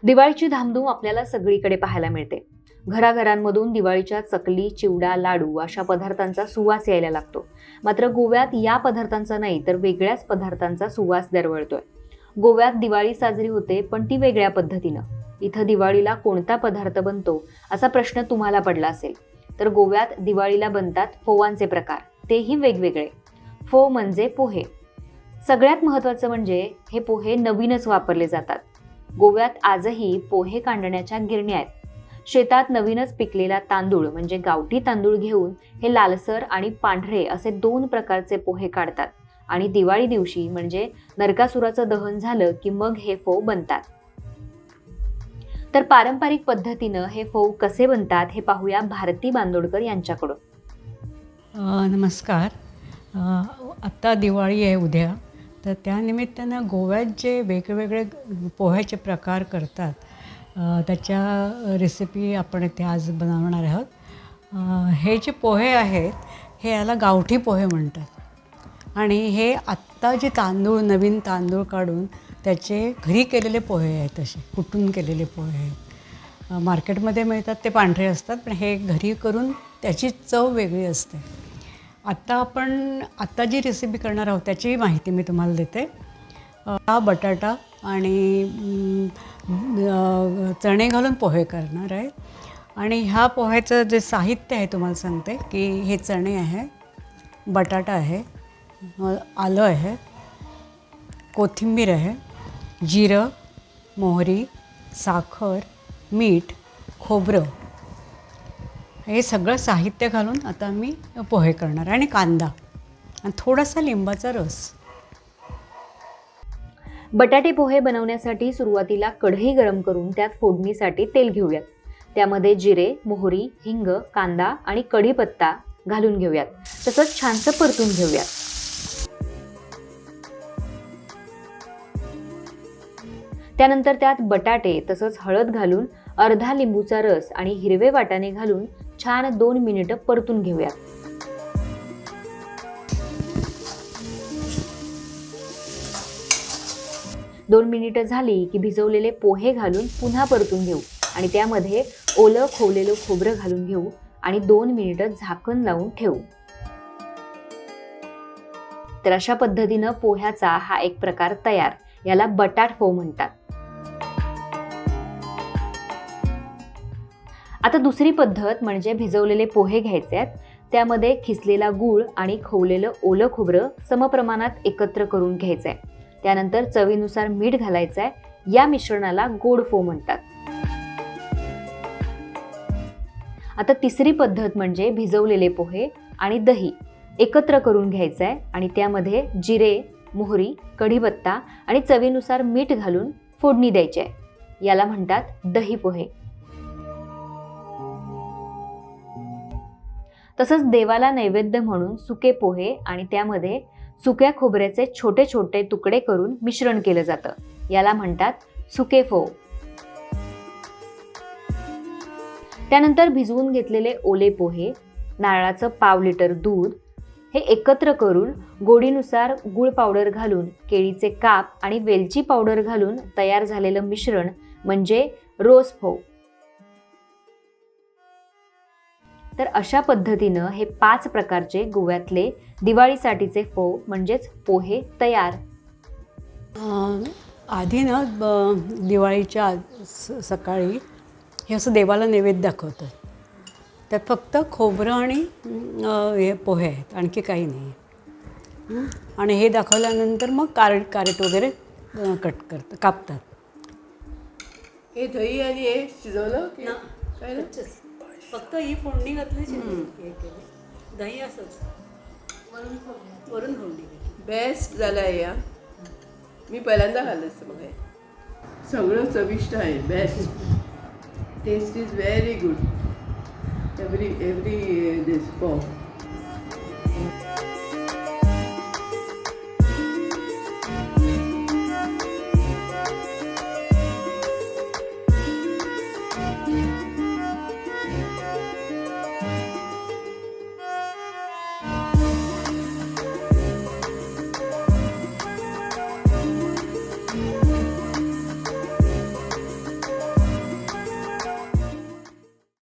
दिवाळीची धामधूम आपल्याला सगळीकडे पाहायला मिळते. घराघरांमधून दिवाळीच्या चकली, चिवडा, लाडू अशा पदार्थांचा सुवास यायला लागतो. मात्र गोव्यात या पदार्थांचा नाही तर वेगळ्याच पदार्थांचा सुवास दरवळतोय. गोव्यात दिवाळी साजरी होते, पण ती वेगळ्या पद्धतीनं. इथं दिवाळीला कोणता पदार्थ बनतो असा प्रश्न तुम्हाला पडला असेल तर गोव्यात दिवाळीला बनतात फोवांचे प्रकार, तेही वेगवेगळे. फोव म्हणजे पोहे. सगळ्यात महत्त्वाचं म्हणजे हे पोहे नवीनच वापरले जातात. गोव्यात आजही पोहे कांडण्याच्या गिरण्या आहेत. शेतात नवीनच पिकलेला तांदूळ म्हणजे गावठी तांदूळ घेऊन हे लालसर आणि पांढरे असे 2 प्रकारचे पोहे काढतात आणि दिवाळी दिवशी म्हणजे नरकासुराचं दहन झालं की मग हे फोव बनतात. तर पारंपरिक पद्धतीनं हे फोव कसे बनतात हे पाहूया भारती बांदोडकर यांच्याकडून. नमस्कार. आत्ता दिवाळी आहे उद्या, तर त्यानिमित्तानं गोव्यात जे वेगवेगळे पोह्याचे प्रकार करतात त्याच्या रेसिपी आपण इथे आज बनवणार आहोत. हे जे पोहे आहेत हे याला गावठी पोहे म्हणतात आणि हे आत्ता जे नवीन तांदूळ काढून त्याचे घरी केलेले पोहे आहेत, असे कुटून केलेले पोहे आहेत. मार्केटमध्ये मिळतात ते पांढरे असतात, पण हे घरी करून त्याची चव वेगळी असते. आत्ता जी रेसिपी करणार आहोत त्याची माहिती मी तुम्हाला देते. हा बटाटा आणि चणे घालून पोहे करणार आहे. आणि ह्या पोह्याचं जे साहित्य आहे तुम्हाला सांगते की हे चणे आहे, बटाटा आहे, आलं आहे, कोथिंबीर आहे, जिरं, मोहरी, साखर, मीठ, खोबरं, हे सगळं साहित्य घालून आता मी पोहे करणार आहे. आणि कांदा आणि थोडासा लिंबाचा रस. बटाटे पोहे बनवण्यासाठी सुरुवातीला कढई गरम करून त्यात फोडणीसाठी तेल घेऊयात. त्यामध्ये जिरे, मोहरी, हिंग, कांदा आणि कढीपत्ता घालून घेऊयात. तसंच छानसं परतून घेऊयात. त्यानंतर त्यात बटाटे तसंच हळद घालून अर्धा लिंबूचा रस आणि हिरवे वाटाणे घालून छान 2 मिनिटं परतून घेऊयात. दोन मिनिटं झाली की भिजवलेले पोहे घालून पुन्हा परतून घेऊ आणि त्यामध्ये ओलं खोवलेलं खोबरं घालून घेऊ आणि 2 मिनिटं झाकण लावून ठेवू. तर अशा पद्धतीनं पोह्याचा हा एक प्रकार तयार. याला बटाट फोव म्हणतात. आता दुसरी पद्धत म्हणजे भिजवलेले पोहे घ्यायचे आहेत. त्यामध्ये खिसलेला गूळ आणि खोवलेलं ओलं खोबरं समप्रमाणात एकत्र करून घ्यायचंय. त्यानंतर चवीनुसार मीठ घालायचंय. या मिश्रणाला गोड फोव म्हणतात. आता तिसरी पद्धत म्हणजे भिजवलेले पोहे आणि दही एकत्र करून घ्यायचंय आणि त्यामध्ये जिरे, मोहरी, कढीपत्ता आणि चवीनुसार मीठ घालून फोडणी द्यायची आहे. याला म्हणतात दही पोहे. तसंच देवाला नैवेद्य म्हणून सुके पोहे आणि त्यामध्ये सुक्या खोबऱ्याचे छोटे छोटे तुकडे करून मिश्रण केलं जातं. याला म्हणतात सुके फोव. त्यानंतर भिजवून घेतलेले ओले पोहे, नारळाचं पाव लिटर दूध हे एकत्र करून गोडीनुसार गूळ पावडर घालून, केळीचे काप आणि वेलची पावडर घालून तयार झालेलं मिश्रण म्हणजे रोज फोव. तर अशा पद्धतीनं हे 5 प्रकारचे गोव्यातले दिवाळीसाठीचे फोव म्हणजेच पोहे तयार. आधी ना दिवाळीच्या सकाळी हे असं देवाला नैवेद्य दाखवतात. त्यात फक्त खोबरं आणि हे पोहे आहेत, आणखी काही नाही. आणि हे दाखवल्यानंतर मग कारेट वगैरे कापतात. हे दही आणि हे शिजवलं की काय? फक्त ही फोडणी घातली, दही असंच वरून फोडणी. बेस्ट झालं आहे या. मी पहिल्यांदा खाल्लं असतं. मग हे सगळं चविष्ट आहे. Best. Taste is very good. Every this फोव.